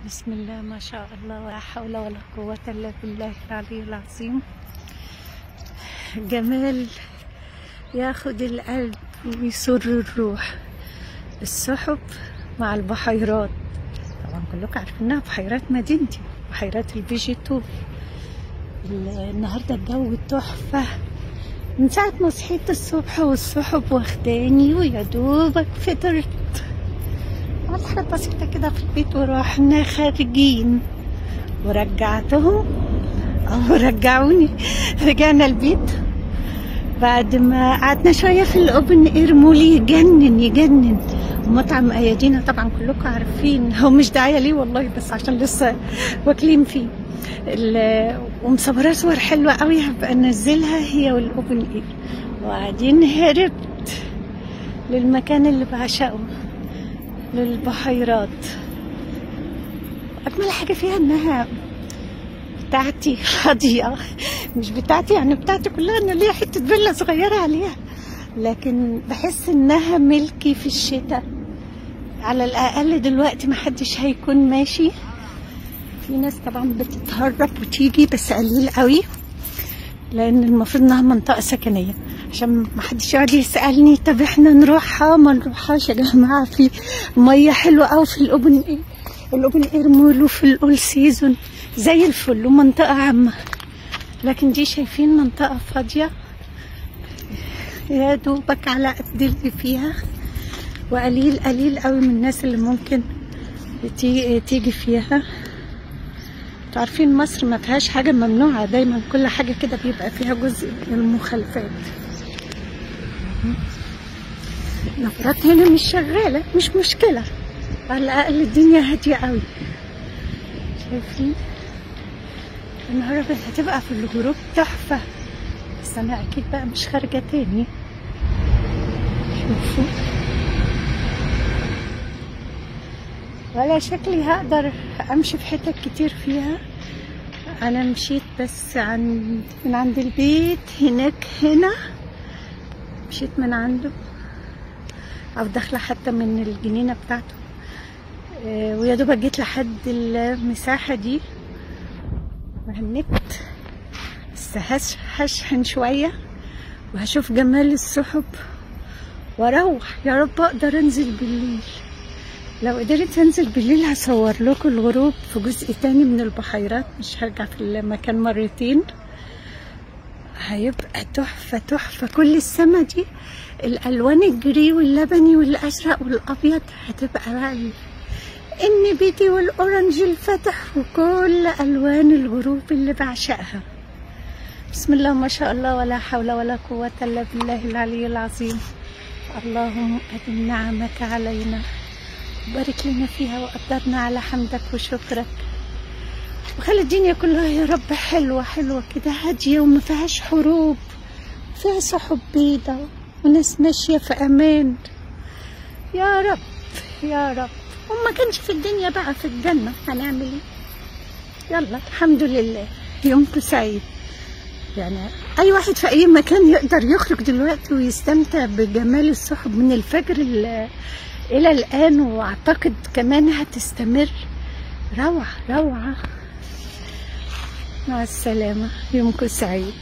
بسم الله ما شاء الله ولا حول ولا قوة إلا بالله العلي العظيم. جمال ياخد القلب ويسر الروح. السحب مع البحيرات، طبعا كلكم عارفينها بحيرات مدينتي، بحيرات الفيجيتو. النهارده الجو تحفة من ساعة ما صحيت الصبح، والسحب واخداني ويا دوبك فطرت. عملت حاجات بسيطة كده في البيت ورحنا خارجين ورجعتهم أو رجعوني. رجعنا البيت بعد ما قعدنا شوية في الأوبن إير مول. يجنن يجنن. ومطعم أيادينا طبعا كلكم عارفين، هو مش داعية ليه والله، بس عشان لسه واكلين فيه. ومصورة صور حلوة قوي هبقى انزلها هي والأوبن إير. وقاعدين هربت للمكان اللي بعشقه، للبحيرات. أجمل حاجة فيها إنها بتاعتي فاضية، مش بتاعتي يعني بتاعتي كلها، أنا ليا حتة فيلا صغيرة عليها، لكن بحس إنها ملكي في الشتاء. على الأقل دلوقتي محدش هيكون ماشي. في ناس طبعا بتتهرب وتيجي بس قليل قوي، لأن المفروض إنها منطقة سكنية، عشان محدش يقعد يسألني طب احنا نروحها ما نروحهاش. يا جماعة في مية حلوة أوي في الأوبن إير، الأوبن إير مول، وفي الأول سيزون زي الفل، ومنطقة عامة. لكن دي شايفين منطقة فاضية يا دوبك على قد اللي فيها، وقليل قليل قوي من الناس اللي ممكن تيجي فيها. انتوا عارفين مصر ما فيهاش حاجة ممنوعة، دايما كل حاجة كده بيبقى فيها جزء من المخالفات. النفرات هنا مش شغالة، مش مشكلة، على الأقل الدنيا هادية قوي. شايفين النهاردة هتبقى في الغروب تحفة، بس أنا أكيد بقى مش خارجة تاني. شوفوا، ولا شكلي هقدر أمشي في حتت كتير فيها. أنا مشيت بس من عند البيت هناك، هنا مشيت من عنده، أو داخلة حتى من الجنينة بتاعته، ويا دوبك جيت لحد المساحة دي وهنكت. بس هشحن شوية وهشوف جمال السحب واروح. يا رب اقدر انزل بالليل. لو قدرت انزل بالليل هصور لكم الغروب في جزء تاني من البحيرات، مش هرجع في المكان مرتين. هيبقى تحفة تحفة. كل السما دي الالوان الجري واللبني والازرق والابيض، هتبقى بقى النبيتي والاورنج الفاتح وكل الوان الغروب اللي بعشقها. بسم الله ما شاء الله ولا حول ولا قوة الا بالله العلي العظيم. اللهم ادم نعمك علينا، بارك لنا فيها وقدرنا على حمدك وشكرك، وخلي الدنيا كلها يا رب حلوة حلوة كده، هادية وما فيهاش حروب، فيها سحب بيضة وناس ماشية في امان. يا رب يا رب. وما كانش في الدنيا بقى في الجنة، هنعمل ايه؟ يلا الحمد لله. يومكم سعيد. يعني اي واحد في اي مكان يقدر يخرج دلوقتي ويستمتع بجمال السحب من الفجر الى الان، واعتقد كمان هتستمر. روعة روعة. مع السلامة، يومكم سعيد.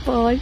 باي.